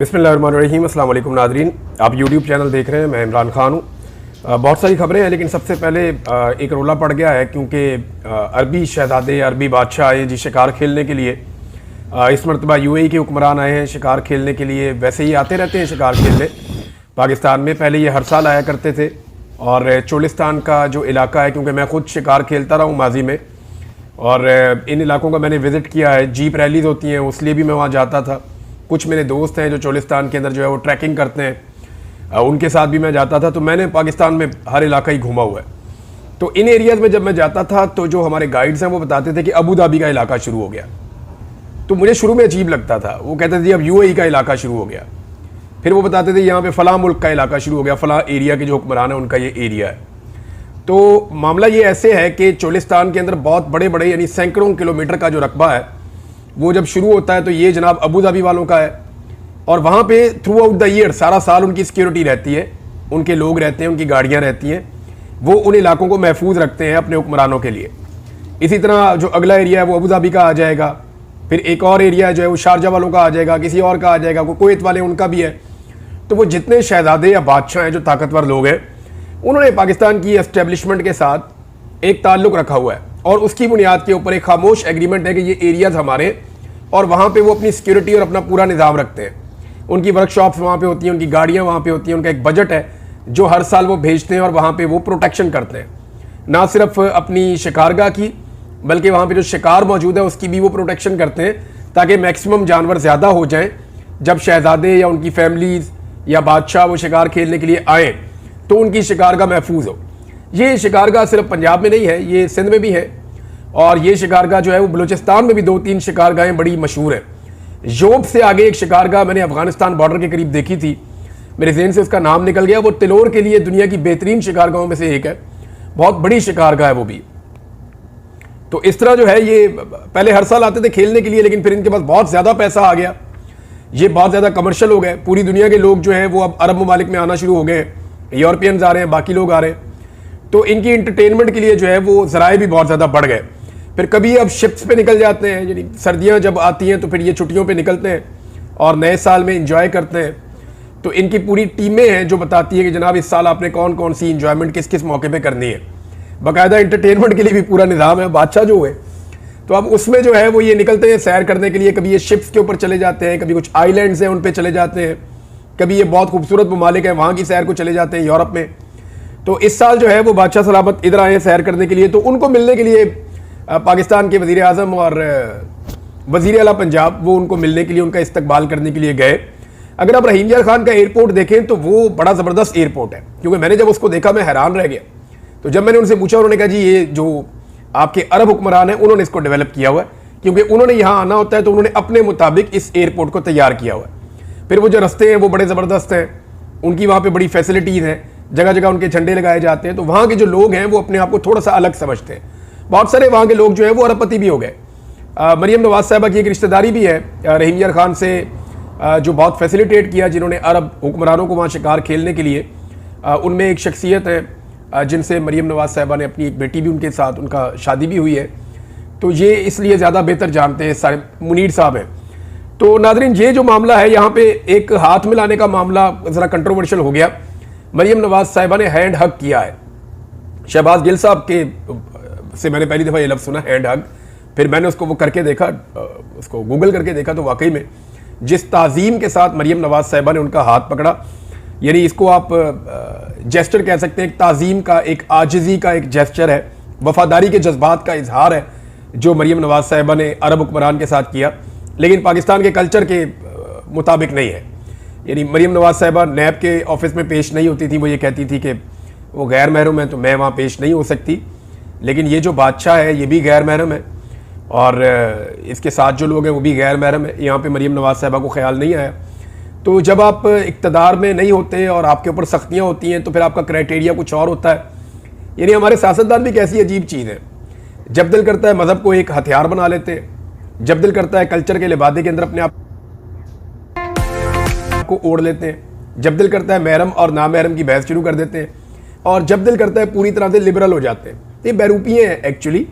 बिस्मिल्लाहिर्रहमानिर्रहीम। अस्सलाम वालेकुम नादरीन, आप यूट्यूब चैनल देख रहे हैं। मैं इमरान खान हूँ। बहुत सारी खबरें हैं, लेकिन सबसे पहले एक रोला पड़ गया है क्योंकि अरबी शहजादे, अरबी बादशाह आए जी शिकार खेलने के लिए। इस मरतबा यूएई के हुक्मरान आए हैं शिकार खेलने के लिए। वैसे ही आते रहते हैं शिकार खेलने पाकिस्तान में, पहले ये हर साल आया करते थे। और चोलिस्तान का जो इलाका है, क्योंकि मैं ख़ुद शिकार खेलता रहा हूँ माजी में, और इन इलाकों का मैंने विज़िट किया है। जीप रैलीज़ होती हैं, उसलिए भी मैं वहाँ जाता था। कुछ मेरे दोस्त हैं जो चोलिस्तान के अंदर जो है वो ट्रैकिंग करते हैं, उनके साथ भी मैं जाता था। तो मैंने पाकिस्तान में हर इलाका ही घूमा हुआ है। तो इन एरियाज़ में जब मैं जाता था तो जो हमारे गाइड्स हैं वो बताते थे कि अबू धाबी का इलाका शुरू हो गया। तो मुझे शुरू में अजीब लगता था। वो कहते थे अब यूएई का इलाका शुरू हो गया। फिर वो बताते थे यहाँ पे फ़लाँ मुल्क का इलाका शुरू हो गया, फ़लाँ एरिया के जो हुक्मरान है उनका ये एरिया है। तो मामला ये ऐसे है कि चोलिस्तान के अंदर बहुत बड़े बड़े यानी सैकड़ों किलोमीटर का जो रकबा है वो जब शुरू होता है तो ये जनाब अबू धाबी वालों का है। और वहाँ पे थ्रू आउट द ईयर सारा साल उनकी सिक्योरिटी रहती है, उनके लोग रहते हैं, उनकी गाड़ियाँ रहती हैं। वो उन इलाकों को महफूज रखते हैं अपने हुक्मरानों के लिए। इसी तरह जो अगला एरिया है वो अबू धाबी का आ जाएगा। फिर एक और एरिया जो है वो शारजा वालों का आ जाएगा, किसी और का आ जाएगा, कोई कुवैत वाले उनका भी है। तो वो जितने शहजादे या बादशाह हैं, जो ताकतवर लोग हैं, उन्होंने पाकिस्तान की एस्टेब्लिशमेंट के साथ एक ताल्लुक़ रखा हुआ है। और उसकी बुनियाद के ऊपर एक खामोश एग्रीमेंट है कि ये एरियाज़ हमारे, और वहाँ पे वो अपनी सिक्योरिटी और अपना पूरा निज़ाम रखते हैं। उनकी वर्कशॉप्स वहाँ पे होती हैं, उनकी गाड़ियाँ वहाँ पे होती हैं, उनका एक बजट है जो हर साल वो भेजते हैं और वहाँ पे वो प्रोटेक्शन करते हैं। ना सिर्फ अपनी शिकारगाह की, बल्कि वहाँ पे जो शिकार मौजूद है उसकी भी वो प्रोटेक्शन करते हैं, ताकि मैक्सिमम जानवर ज़्यादा हो जाएँ। जब शहजादे या उनकी फैमिलीज़ या बादशाह वो शिकार खेलने के लिए आएँ तो उनकी शिकारगाह महफूज हो। ये शिकारगाह सिर्फ पंजाब में नहीं है, ये सिंध में भी है। और ये शिकारगाह जो है वो बलूचिस्तान में भी 2-3 शिकारगाहें बड़ी मशहूर हैं। योब से आगे एक शिकारगाह मैंने अफगानिस्तान बॉर्डर के करीब देखी थी, मेरे ज़हन से उसका नाम निकल गया। वो तिलोर के लिए दुनिया की बेहतरीन शिकारगाहों में से एक है, बहुत बड़ी शिकारगाह है वो भी। तो इस तरह जो है ये पहले हर साल आते थे खेलने के लिए, लेकिन फिर इनके पास बहुत ज़्यादा पैसा आ गया, ये बहुत ज़्यादा कमर्शियल हो गए। पूरी दुनिया के लोग जो हैं वो अब अरब ममालिक में आना शुरू हो गए हैं, यूरोपियंस आ रहे हैं, बाकी लोग आ रहे हैं। तो इनकी इंटरटेनमेंट के लिए जो है वो ज़राए भी बहुत ज़्यादा बढ़ गए। फिर कभी अब शिप्स पे निकल जाते हैं, यानी सर्दियां जब आती हैं तो फिर ये छुट्टियों पे निकलते हैं और नए साल में एंजॉय करते हैं। तो इनकी पूरी टीमें हैं जो बताती है कि जनाब इस साल आपने कौन कौन सी इंजॉयमेंट किस किस मौके पे करनी है। बाकायदा इंटरटेनमेंट के लिए भी पूरा निज़ाम है। बादशाह जो है तो अब उसमें जो है वो ये निकलते हैं सैर करने के लिए। कभी ये शिप्स के ऊपर चले जाते हैं, कभी कुछ आइलैंड्स हैं उन पर चले जाते हैं, कभी ये बहुत खूबसूरत ममालिक है वहाँ की सैर को चले जाते हैं यूरोप में। तो इस साल जो है वो बादशाह सलामत इधर आए हैं सैर करने के लिए। तो उनको मिलने के लिए पाकिस्तान के वज़ीर आज़म और वज़ीर आला पंजाब वो उनको मिलने के लिए, उनका इस्तकबाल करने के लिए गए। अगर आप रहीम यार खान का एयरपोर्ट देखें तो वो बड़ा ज़बरदस्त एयरपोर्ट है, क्योंकि मैंने जब उसको देखा मैं हैरान रह गया। तो जब मैंने उनसे पूछा, उन्होंने कहा जी ये जो आपके अरब हुक्मरान हैं उन्होंने इसको डेवलप किया हुआ है, क्योंकि उन्होंने यहाँ आना होता है तो उन्होंने अपने मुताबिक इस एयरपोर्ट को तैयार किया हुआ है। फिर वो जो रास्ते हैं वो बड़े ज़बरदस्त हैं, उनकी वहाँ पर बड़ी फैसिलिटीज़ हैं, जगह जगह उनके झंडे लगाए जाते हैं। तो वहाँ के जो लोग हैं वो अपने आप को थोड़ा सा अलग समझते हैं। बहुत सारे वहाँ के लोग जो है वो अरबपति भी हो गए। मरियम नवाज साहिबा की एक रिश्तेदारी भी है रहीम यार खान से, जो बहुत फैसिलिटेट किया, जिन्होंने अरब हुक्मरानों को वहाँ शिकार खेलने के लिए। उनमें एक शख्सियत है जिनसे मरियम नवाज साहिबा ने अपनी एक बेटी भी उनके साथ, उनका शादी भी हुई है। तो ये इसलिए ज़्यादा बेहतर जानते हैं, सारे मुनीर साहब हैं। तो नादरीन ये जो मामला है यहाँ पे एक हाथ मिलाने का मामला ज़रा कंट्रोवर्शियल हो गया। मरियम नवाज साहिबा ने हैंड हग किया है शहबाज गिल साहब के से। मैंने पहली दफ़ा ये लफ्ज़ सुना हैंड हग, फिर मैंने उसको वो करके देखा, उसको गूगल करके देखा, तो वाकई में जिस ताज़ीम के साथ मरियम नवाज साहिबा ने उनका हाथ पकड़ा, यानी इसको आप जेस्चर कह सकते हैं, एक ताज़ीम का, एक आजिज़ी का एक जेस्चर है, वफादारी के जज्बात का इजहार है जो मरियम नवाज साहिबा ने अरब हुक्मरान के साथ किया। लेकिन पाकिस्तान के कल्चर के मुताबिक नहीं है। यानी मरियम नवाज साहिबा नैब के ऑफिस में पेश नहीं होती थी, वो ये कहती थी कि वो गैर महरम है तो मैं वहाँ पेश नहीं हो सकती। लेकिन ये जो बादशाह है ये भी गैर महरम है और इसके साथ जो लोग हैं वो भी गैर महरम है। यहाँ पे मरियम नवाज साहिबा को ख्याल नहीं आया। तो जब आप इक़्तिदार में नहीं होते और आपके ऊपर सख्तियाँ होती हैं तो फिर आपका क्राइटेरिया कुछ और होता है। यानी हमारे सियासतदान भी एक ऐसी अजीब चीज़ है, जब दिल करता है मज़हब को एक हथियार बना लेते हैं, जब दिल करता है कल्चर के लिबादे के अंदर अपने आप को ओढ़ लेते हैं, जब दिल करता है महरम और नामहरम की बहस शुरू कर देते हैं, और जब दिल करता है पूरी तरह से लिबरल हो जाते हैं। ये बैरूपियाँ हैं एक्चुअली।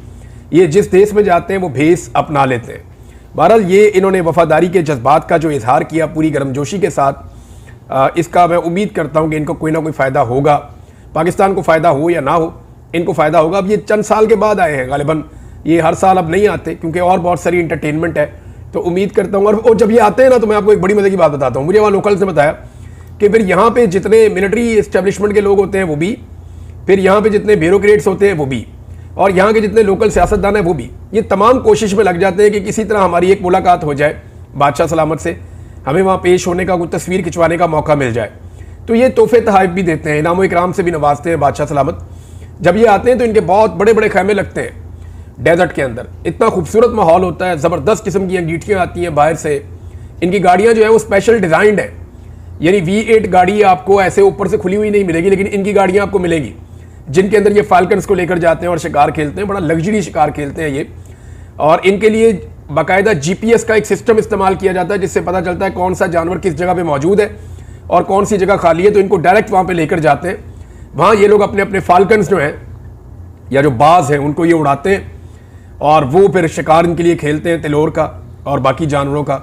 ये जिस देश में जाते हैं वो भेस अपना लेते हैं बहरहाल ये इन्होंने वफादारी के जज्बात का जो इजहार किया पूरी गर्मजोशी के साथ, इसका मैं उम्मीद करता हूँ कि इनको कोई ना कोई फ़ायदा होगा। पाकिस्तान को फ़ायदा हो या ना हो, इनको फ़ायदा होगा। अब ये चंद साल के बाद आए हैं, गालिबन ये हर साल अब नहीं आते क्योंकि और बहुत सारी इंटरटेनमेंट है, तो उम्मीद करता हूँ। और जब ये आते हैं ना, तो मैं आपको एक बड़ी मजे की बात बताता हूँ। मुझे वहाँ लोकल से बताया कि फिर यहाँ पे जितने मिलिट्री इस्टेब्लिशमेंट के लोग होते हैं वो भी, फिर यहाँ पे जितने ब्यूरोक्रेट्स होते हैं वो भी, और यहाँ के जितने लोकल सियासतदान हैं वो भी, ये तमाम कोशिश में लग जाते हैं कि किसी तरह हमारी एक मुलाकात हो जाए बादशाह सलामत से, हमें वहाँ पेश होने का, कुछ तस्वीर खिंचवाने का मौका मिल जाए। तो ये तोहफे तहाइफ भी देते हैं, इनाम इकराम से भी नवाजते हैं बादशाह सलामत। जब ये आते हैं तो इनके बहुत बड़े बड़े खैमे लगते हैं डेजर्ट के अंदर, इतना खूबसूरत माहौल होता है, ज़बरदस्त किस्म की अंगीठियाँ आती हैं बाहर से। इनकी गाड़ियाँ जो है वो स्पेशल डिज़ाइंड है, यानी V8 गाड़ी आपको ऐसे ऊपर से खुली हुई नहीं मिलेगी, लेकिन इनकी गाड़ियाँ आपको मिलेंगी जिनके अंदर ये फाल्कन्स को लेकर जाते हैं और शिकार खेलते हैं। बड़ा लग्जरी शिकार खेलते हैं ये, और इनके लिए बाकायदा GPS का एक सिस्टम इस्तेमाल किया जाता है जिससे पता चलता है कौन सा जानवर किस जगह पे मौजूद है और कौन सी जगह खाली है, तो इनको डायरेक्ट वहाँ पे लेकर जाते हैं। वहाँ ये लोग अपने अपने फाल्कन्स जो हैं या जो बाज हैं उनको ये उड़ाते हैं, और वो फिर शिकार इनके लिए खेलते हैं तिलोर का और बाकी जानवरों का।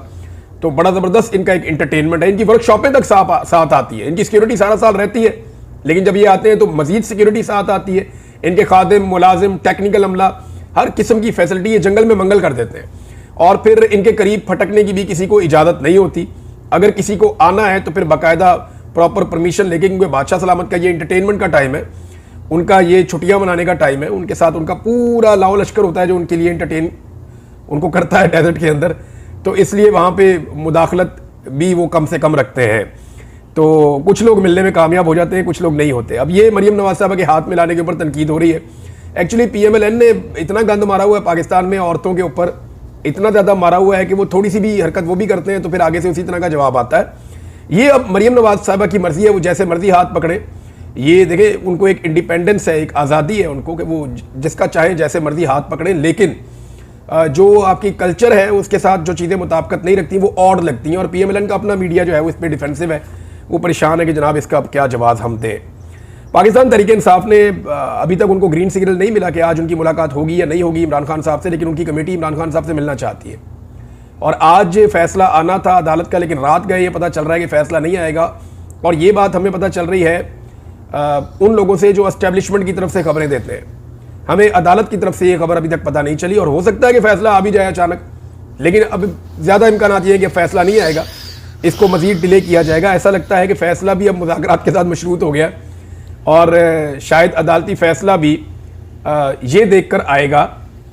तो बड़ा ज़बरदस्त इनका एक इंटरटेनमेंट है। इनकी वर्कशॉपें तक साथ आती है, इनकी सिक्योरिटी सारा साल रहती है, लेकिन जब ये आते हैं तो मजीद सिक्योरिटी साथ आती है। इनके खादिम, मुलाजिम, टेक्निकल अमला, हर किस्म की फैसिलिटी ये जंगल में मंगल कर देते हैं। और फिर इनके करीब फटकने की भी किसी को इजाज़त नहीं होती। अगर किसी को आना है तो फिर बाकायदा प्रॉपर परमिशन लेके, क्योंकि बादशाह सलामत का ये इंटरटेनमेंट का टाइम है, उनका ये छुट्टियां मनाने का टाइम है। उनके साथ उनका पूरा लाओ लश्कर होता है जो उनके लिए एंटरटेन उनको करता है डेजर्ट के अंदर, तो इसलिए वहाँ पे मुदाखलत भी वो कम से कम रखते हैं। तो कुछ लोग मिलने में कामयाब हो जाते हैं, कुछ लोग नहीं होते। अब ये मरियम नवाज साहबा के हाथ मिलाने के ऊपर तनकीद हो रही है। एक्चुअली PMLN ने इतना गंद मारा हुआ है पाकिस्तान में, औरतों के ऊपर इतना ज़्यादा मारा हुआ है कि वो थोड़ी सी भी हरकत वो भी करते हैं तो फिर आगे से उसी तरह का जवाब आता है। ये अब मरियम नवाज साहबा की मर्जी है, वो जैसे मर्जी हाथ पकड़े। ये देखें, उनको एक इंडिपेंडेंस है, एक आज़ादी है उनको कि वो जिसका चाहे जैसे मर्जी हाथ पकड़े, लेकिन जो आपकी कल्चर है उसके साथ जो चीज़ें मुताबिकत नहीं रखती वो ऑड लगती हैं। और PMLN का अपना मीडिया जो है वो इस पर डिफेंसिव है, वो परेशान है कि जनाब इसका अब क्या जवाब हम दें। पाकिस्तान तहरीक इंसाफ ने अभी तक उनको ग्रीन सिग्नल नहीं मिला कि आज उनकी मुलाकात होगी या नहीं होगी इमरान खान साहब से, लेकिन उनकी कमेटी इमरान खान साहब से मिलना चाहती है। और आज फैसला आना था अदालत का, लेकिन रात गए ये पता चल रहा है कि फैसला नहीं आएगा। और ये बात हमें पता चल रही है उन लोगों से जो एस्टेब्लिशमेंट की तरफ से खबरें देते हैं। हमें अदालत की तरफ से ये खबर अभी तक पता नहीं चली, और हो सकता है कि फैसला आ भी जाए अचानक, लेकिन अब ज़्यादा इम्कान ये है कि फैसला नहीं आएगा, इसको मज़ीद डिले किया जाएगा। ऐसा लगता है कि फ़ैसला भी अब मुज़ाकरात के साथ मशरूत हो गया, और शायद अदालती फ़ैसला भी ये देख कर आएगा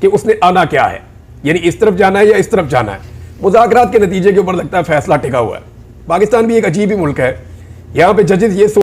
कि उसने आना क्या है, यानी इस तरफ जाना है या इस तरफ जाना है। मुज़ाकरात के नतीजे के ऊपर लगता है फ़ैसला टिका हुआ है। पाकिस्तान भी एक अजीब ही मुल्क है, यहाँ पे जजेस ये